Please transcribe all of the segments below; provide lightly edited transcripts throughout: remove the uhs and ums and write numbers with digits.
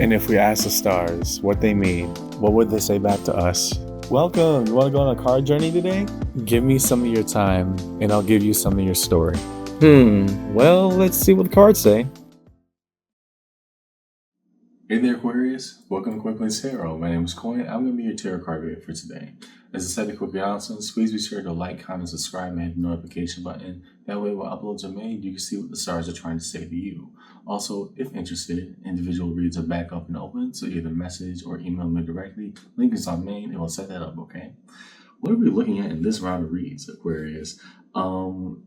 And if we ask the stars what they mean, what would they say back to us? Welcome! You want to go on a card journey today? Give me some of your time, and I'll give you some of your story. Well, let's see what the cards say. Hey there, Aquarius. Welcome to Quick Plays Tarot. My name is Coin. I'm going to be your tarot card reader for today. As I said in quick announcements, please be sure to like, comment, subscribe, and hit the notification button. That way, when uploads are made, you can see what the stars are trying to say to you. Also, if interested, individual reads are back up and open, so either message or email me directly. Link is on main, and we'll set that up, okay? What are we looking at in this round of reads, Aquarius?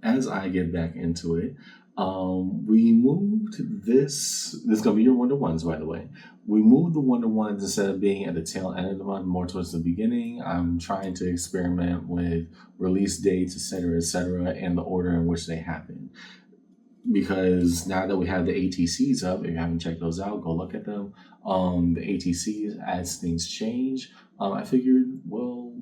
As I get back into it, we moved this is going to be your one-to-ones, by the way. We moved the one-to-ones instead of being at the tail end of the month, more towards the beginning. I'm trying to experiment with release dates, etc., and the order in which they happen. Because now that we have the ATCs up, if you haven't checked those out, go look at them. The ATCs, as things change, I figured, well,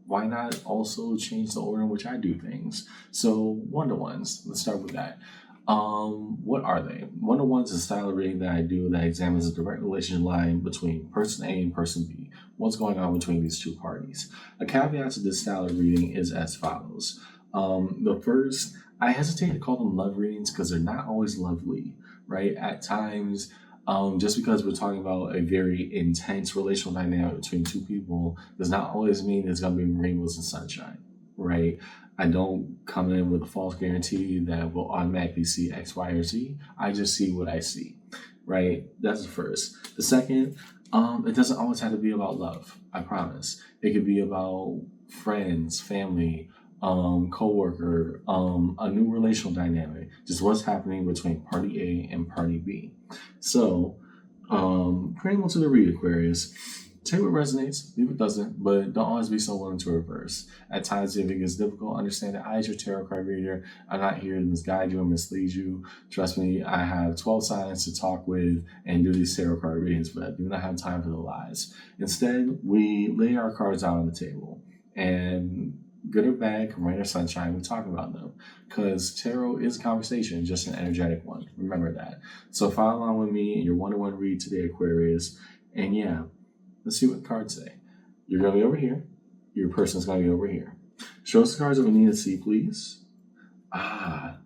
why not also change the order in which I do things? So one-to-ones, let's start with that. What are they? One-to-ones is a style of reading that I do that examines a direct relationship line between person A and person B. What's going on between these two parties? A caveat to this style of reading is as follows. The first, I hesitate to call them love readings because they're not always lovely, right? At times, just because we're talking about a very intense relational dynamic between two people does not always mean there's going to be rainbows and sunshine, right? I don't come in with a false guarantee that we'll automatically see X, Y, or Z. I just see what I see, right? That's the first. The second, it doesn't always have to be about love, I promise. It could be about friends, family, co-worker, a new relational dynamic, just what's happening between party A and party B. So, pretty much to the read, Aquarius. Take what resonates, leave what doesn't, but don't always be so willing to reverse. At times, if it gets difficult, understand that I, as your tarot card reader, I'm not here to misguide you or mislead you. Trust me, I have 12 signs to talk with and do these tarot card readings, but I do not have time for the lies. Instead, we lay our cards out on the table, and good or bad, rain or sunshine, we talk about them. Because tarot is a conversation, just an energetic one. Remember that. So follow along with me in your one-to-one read today, Aquarius. And yeah, let's see what the cards say. You're going to be over here. Your person's going to be over here. Show us the cards that we need to see, please. I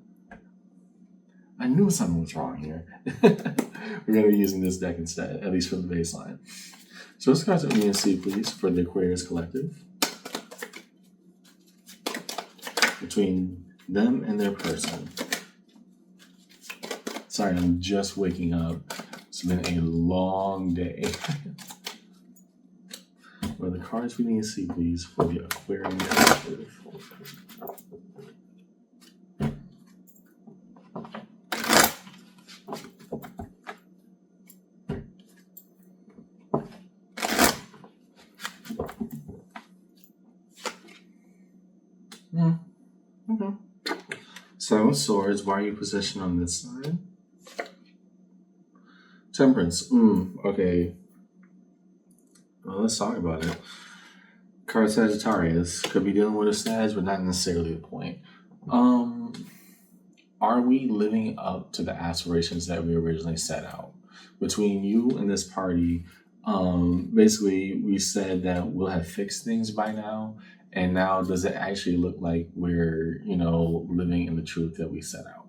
knew something was wrong here. We're going to be using this deck instead, at least for the baseline. Show us the cards that we need to see, please, for the Aquarius Collective. Between them and their person. Sorry, I'm just waking up. It's been a long day. What are the cards we need to see, please, for the Aquarius Collective? Okay. Seven of Swords. Why are you positioned on this side? Temperance. Okay. Well, let's talk about it. Card Sagittarius. Could be dealing with a Sag, but not necessarily the point. Are we living up to the aspirations that we originally set out? Between you and this party, basically we said that we'll have fixed things by now. And now does it actually look like we're, living in the truth that we set out,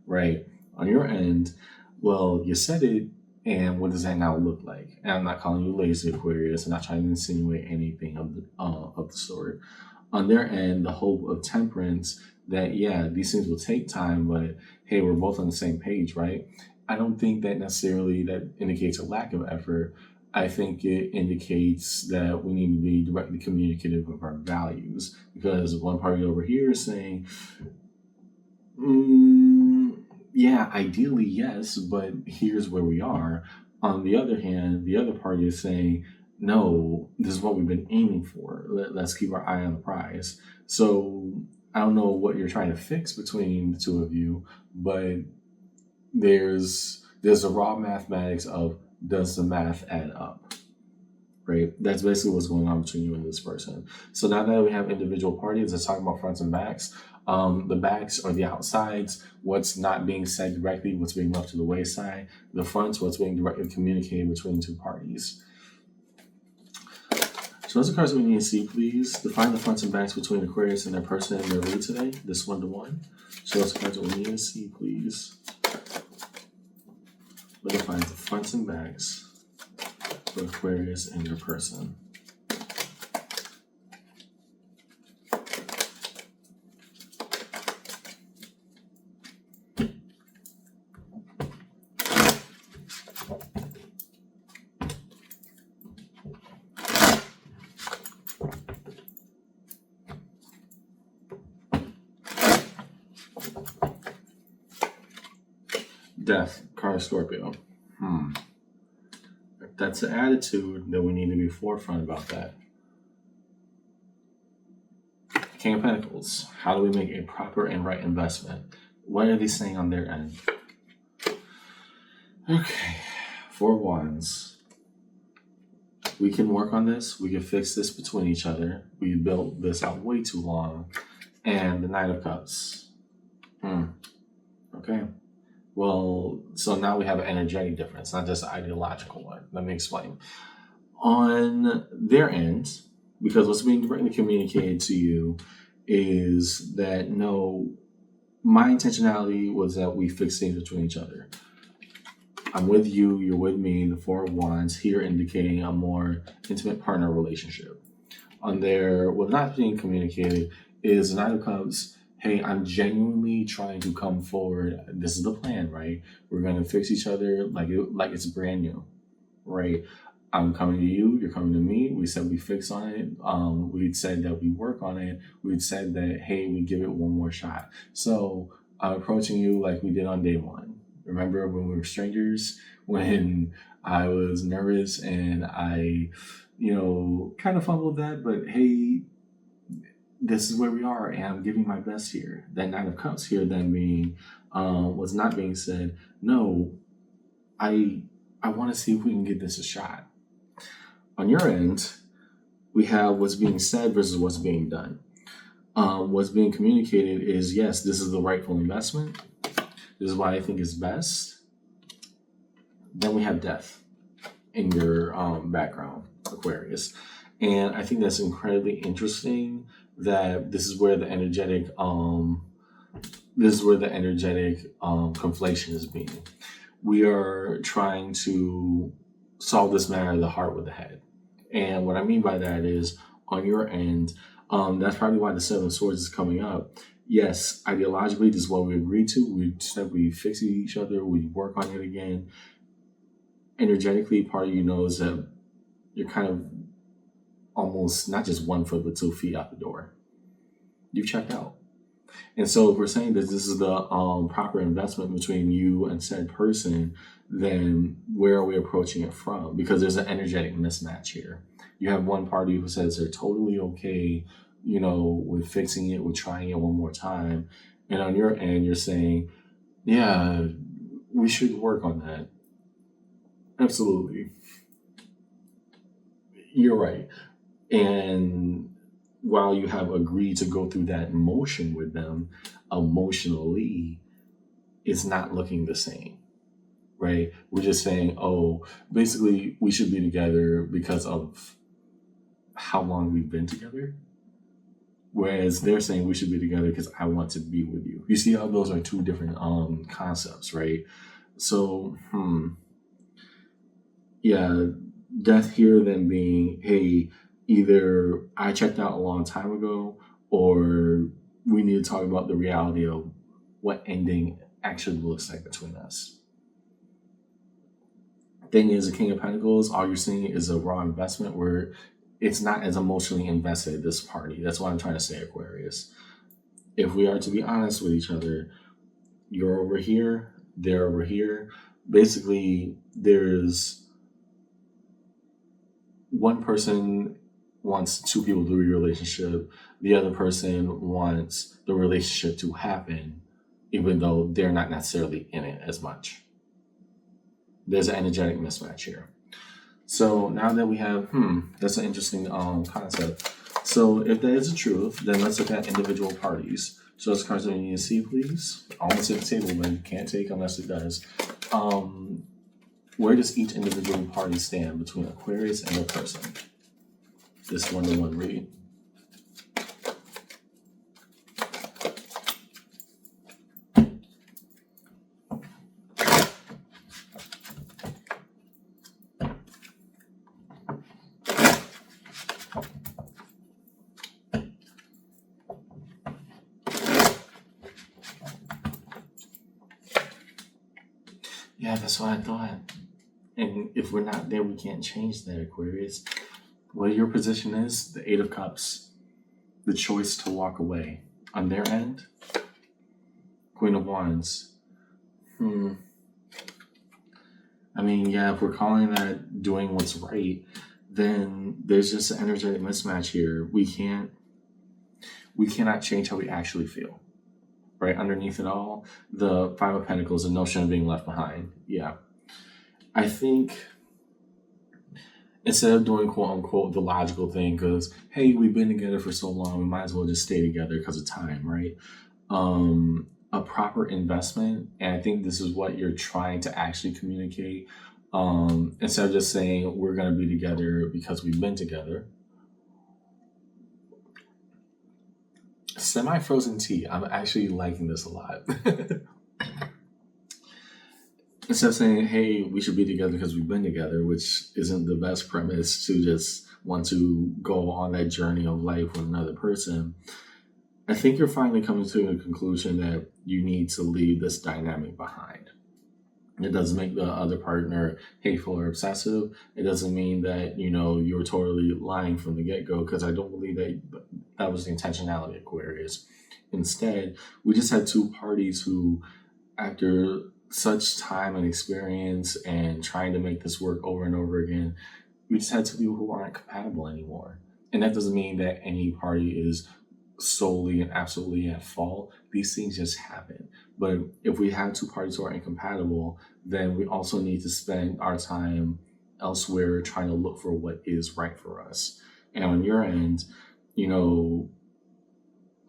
right? On your end, well, you said it, and what does that now look like? And I'm not calling you lazy, Aquarius. I'm not trying to insinuate anything of the sort. On their end, the hope of temperance that, yeah, these things will take time, but hey, we're both on the same page, right? I don't think that necessarily that indicates a lack of effort. I think it indicates that we need to be directly communicative of our values, because one party over here is saying, yeah, ideally, yes, but here's where we are. On the other hand, the other party is saying, no, this is what we've been aiming for. Let's keep our eye on the prize. So I don't know what you're trying to fix between the two of you, but there's the raw mathematics of, does the math add up? right? That's basically what's going on between you and this person. So now that we have individual parties, let's talk about fronts and backs. The backs are the outsides, what's not being said directly, what's being left to the wayside. The fronts, what's being directly communicated between two parties. So those are cards we need to see, please. Define the fronts and backs between Aquarius and their person and their read today, this 1-to-1. So those cards we need to see, please. We'll define the fronts and backs for Aquarius and their person. Death, card Scorpio. If that's the attitude, then we need to be forefront about that. King of Pentacles. How do we make a proper and right investment? What are they saying on their end? Okay. 4 of Wands. We can work on this. We can fix this between each other. We built this out way too long. And the Knight of Cups. Okay. Well, so now we have an energetic difference, not just an ideological one. Let me explain. On their end, because what's being directly communicated to you is that no, my intentionality was that we fix things between each other. I'm with you, you're with me, the 4 of Wands, here indicating a more intimate partner relationship. On their, what's not being communicated is the Knight of Cups. Hey, I'm genuinely trying to come forward. This is the plan, right? We're going to fix each other like it's brand new, right? I'm coming to you, you're coming to me. We said we fix on it. We said that we work on it. We said that, hey, we give it one more shot. So I'm approaching you like we did on day 1. Remember when we were strangers, when I was nervous and I, kind of fumbled that, but hey, this is where we are, and I'm giving my best here. That Knight of Cups here then being, was not being said, no, I want to see if we can give this a shot. On your end, we have what's being said versus what's being done. What's being communicated is, yes, this is the rightful investment. This is why I think it's best. Then we have death in your background, Aquarius. And I think that's incredibly interesting that this is where the energetic conflation is being. We are trying to solve this matter of the heart with the head. And what I mean by that is on your end, that's probably why the 7 of Swords is coming up. Yes, ideologically, this is what we agreed to. We said we fix each other, we work on it again. Energetically, part of you knows that you're kind of almost not just 1 foot, but 2 feet out the door. You've checked out. And so if we're saying that this is the proper investment between you and said person, then where are we approaching it from? Because there's an energetic mismatch here. You have one party who says they're totally okay, with fixing it, with trying it one more time. And on your end, you're saying, yeah, we should work on that. Absolutely. You're right. And while you have agreed to go through that motion with them, emotionally, it's not looking the same, right? We're just saying, oh, basically, we should be together because of how long we've been together. Whereas they're saying we should be together because I want to be with you. You see how those are 2 different concepts, right? So, yeah, death here then being, hey, either I checked out a long time ago, or we need to talk about the reality of what ending actually looks like between us. Thing is, the King of Pentacles, all you're seeing is a raw investment where it's not as emotionally invested at this party. That's what I'm trying to say, Aquarius. If we are to be honest with each other, you're over here, they're over here. Basically, there's one person wants 2 people to be a relationship. The other person wants the relationship to happen, even though they're not necessarily in it as much. There's an energetic mismatch here. So now that we have, that's an interesting concept. So if that is the truth, then let's look at individual parties. So those cards that we need to see, please. Almost at the table, but you can't take unless it does. Where does each individual party stand between Aquarius and a person? This one-to-one read. Yeah, that's what I thought. And if we're not there, we can't change that, Aquarius. What your position is, the Eight of Cups, the choice to walk away. On their end, Queen of Wands. I mean, yeah, if we're calling that doing what's right, then there's just an energetic mismatch here. We cannot change how we actually feel. Right underneath it all, the Five of Pentacles, the notion of being left behind. Yeah. I think instead of doing quote unquote the logical thing, because hey, we've been together for so long, we might as well just stay together because of time, right? A proper investment, and I think this is what you're trying to actually communicate. Instead of just saying we're gonna be together because we've been together. Semi-frozen tea. I'm actually liking this a lot. Instead of saying, hey, we should be together because we've been together, which isn't the best premise to just want to go on that journey of life with another person, I think you're finally coming to a conclusion that you need to leave this dynamic behind. It doesn't make the other partner hateful or obsessive. It doesn't mean that, you're totally lying from the get-go, because I don't believe that was the intentionality of Aquarius. Instead, we just had two parties who, after such time and experience and trying to make this work over and over again, we just had two people who aren't compatible anymore. And that doesn't mean that any party is solely and absolutely at fault. These things just happen. But if we have two parties who are incompatible, then we also need to spend our time elsewhere trying to look for what is right for us. And on your end,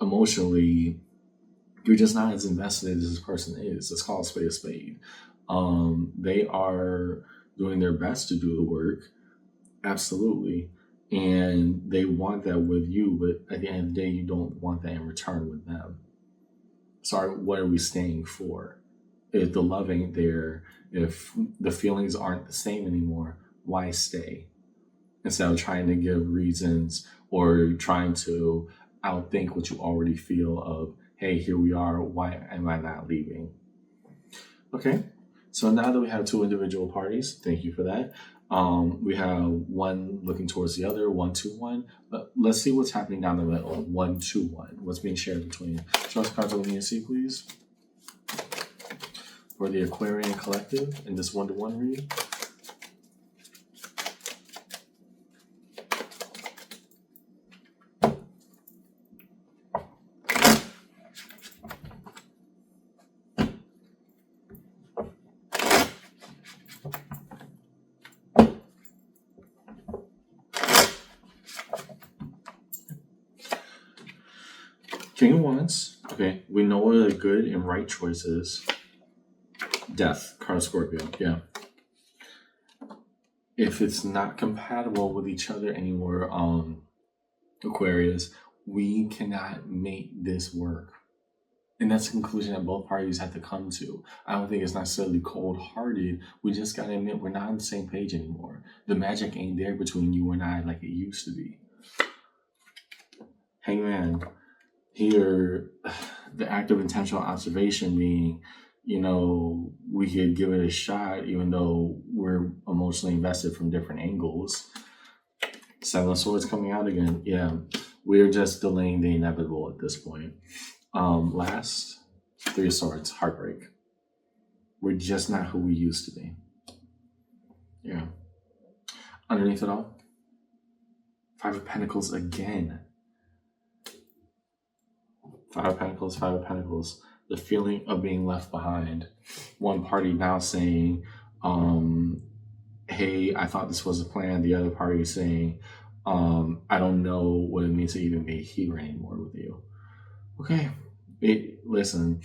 emotionally, you're just not as invested as this person is. Let's call a spade a spade. They are doing their best to do the work. Absolutely. And they want that with you, but at the end of the day, you don't want that in return with them. Sorry, what are we staying for? If the love ain't there, if the feelings aren't the same anymore, why stay? Instead of trying to give reasons or trying to outthink what you already feel of, hey, here we are, why am I not leaving? Okay, so now that we have two individual parties, thank you for that. We have one looking towards the other, 1-2-1. Let's see what's happening down the middle. 1-2-1. What's being shared between? Show us cards that we need to see, please. For the Aquarian Collective in this 1-to-1 read. King of Wands. Okay, we know what a good and right choice is. Death, card of Scorpio. Yeah. If it's not compatible with each other anymore, Aquarius, we cannot make this work. And that's the conclusion that both parties have to come to. I don't think it's necessarily cold-hearted. We just got to admit we're not on the same page anymore. The magic ain't there between you and I like it used to be. Hangman. Here, the act of intentional observation being, we could give it a shot even though we're emotionally invested from different angles. Seven of Swords coming out again. Yeah, we're just delaying the inevitable at this point. Last, Three of Swords, heartbreak. We're just not who we used to be. Yeah. Underneath it all, Five of Pentacles again. Five of Pentacles, Five of Pentacles. The feeling of being left behind. One party now saying, hey, hey, I thought this was a plan. The other party is saying, I don't know what it means to even be here anymore with you. Okay, listen,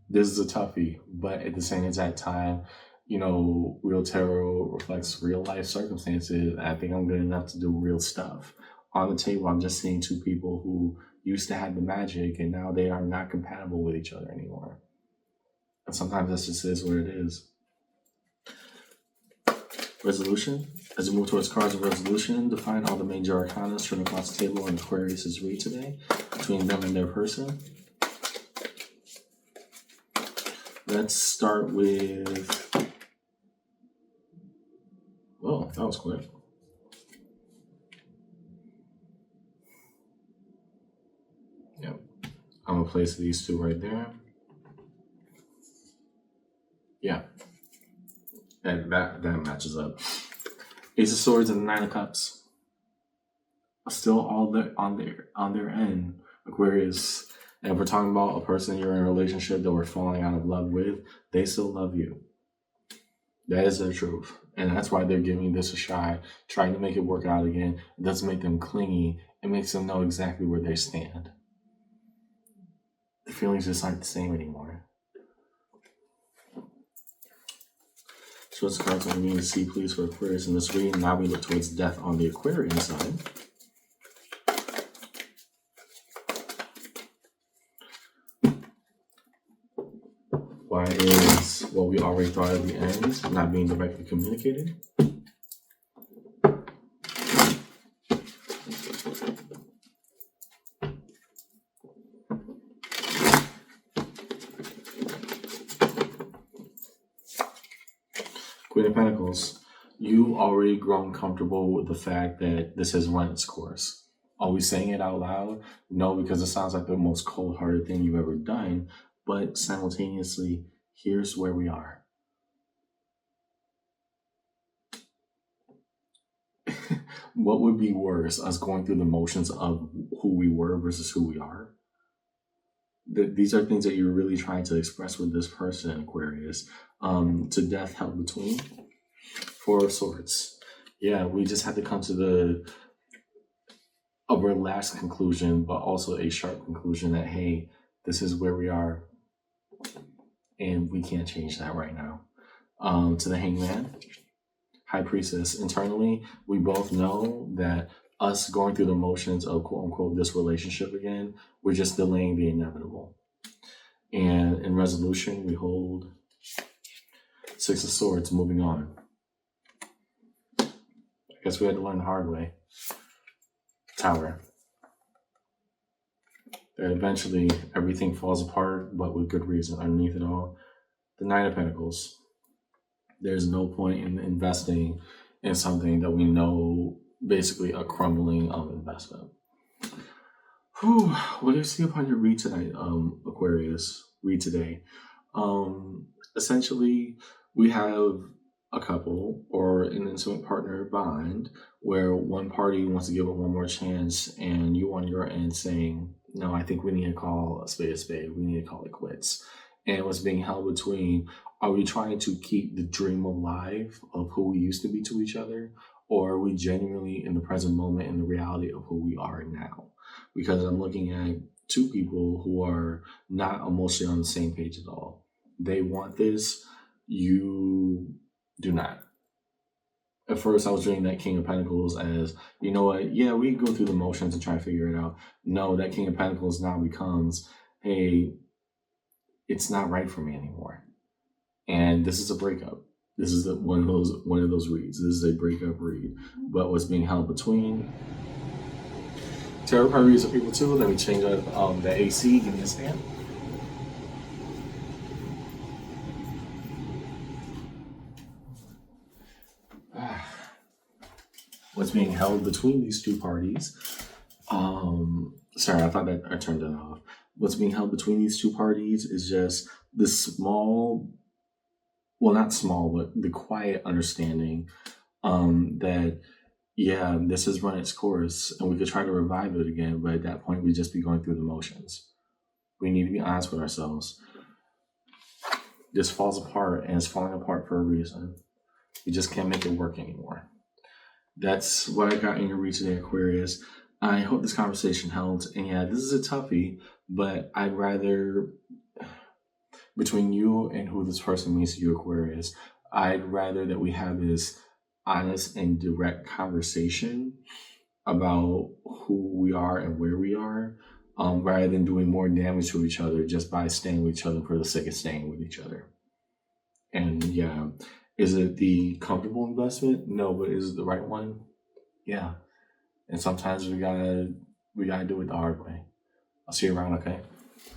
this is a toughie, but at the same exact time, real tarot reflects real life circumstances. I think I'm good enough to do real stuff. On the table, I'm just seeing two people who used to have the magic and now they are not compatible with each other anymore. And sometimes that just is what it is. Resolution. As we move towards cards of resolution, define all the major arcana strung across the table in Aquarius' read today between them and their person. Let's start with. Whoa, that was quick. Yep. I'm going to place these two right there. Yeah. And that matches up. Ace of Swords and the Nine of Cups. Still all on their end, Aquarius. And if we're talking about a person you're in a relationship that we're falling out of love with, they still love you. That is the truth. And that's why they're giving this a shot, trying to make it work out again. It doesn't make them clingy. It makes them know exactly where they stand. The feelings just aren't the same anymore. So what's the cards we need to see, please, for Aquarius in this reading? Now we look towards death on the Aquarian side. Why is what we already thought at the end not being directly communicated? Queen of Pentacles, you already grown comfortable with the fact that this has run its course. Are we saying it out loud? No, because it sounds like the most cold-hearted thing you've ever done. But simultaneously, here's where we are. What would be worse, us going through the motions of who we were versus who we are? These are things that you're really trying to express with this person, Aquarius. To death held between. Four of Swords. Yeah, we just had to come to a relaxed conclusion, but also a sharp conclusion that, hey, this is where we are, and we can't change that right now. To the Hangman, High Priestess. Internally, we both know that us going through the motions of quote unquote this relationship again, we're just delaying the inevitable. And in resolution, we hold Six of Swords, moving on. I guess we had to learn the hard way. Tower. That eventually everything falls apart, but with good reason underneath it all. The Nine of Pentacles. There's no point in investing in something that we know basically a crumbling investment. Whew. What do you see upon your read tonight, Aquarius? Read today. Essentially, we have a couple or an intimate partner bond where one party wants to give it one more chance, and you on your end saying, no, I think we need to call a spade a spade. We need to call it quits. And what's being held between, are we trying to keep the dream alive of who we used to be to each other? Or are we genuinely in the present moment in the reality of who we are now? Because I'm looking at two people who are not emotionally on the same page at all. They want this. You do not. At first, I was reading that King of Pentacles as, you know what, yeah, we go through the motions and try to figure it out. No, that King of Pentacles now becomes, hey, it's not right for me anymore. And this is a breakup. This is one of those reads. This is a breakup read. But what's being held between tarot card reads are people too. Let me change up the AC. Give me a stand. What's being held between these two parties? Sorry, I thought that I turned it off. What's being held between these two parties is just this small, well, not small, but the quiet understanding that, yeah, this has run its course and we could try to revive it again, but at that point, we'd just be going through the motions. We need to be honest with ourselves. This falls apart, and it's falling apart for a reason. You just can't make it work anymore. That's what I got in your read today, Aquarius. I hope this conversation helped. And yeah, this is a toughie, but I'd rather, between you and who this person means to you, Aquarius, I'd rather that we have this honest and direct conversation about who we are and where we are, rather than doing more damage to each other just by staying with each other for the sake of staying with each other. And yeah, is it the comfortable investment? No, but is it the right one? Yeah. And sometimes we gotta do it the hard way. I'll see you around, okay?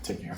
Take care.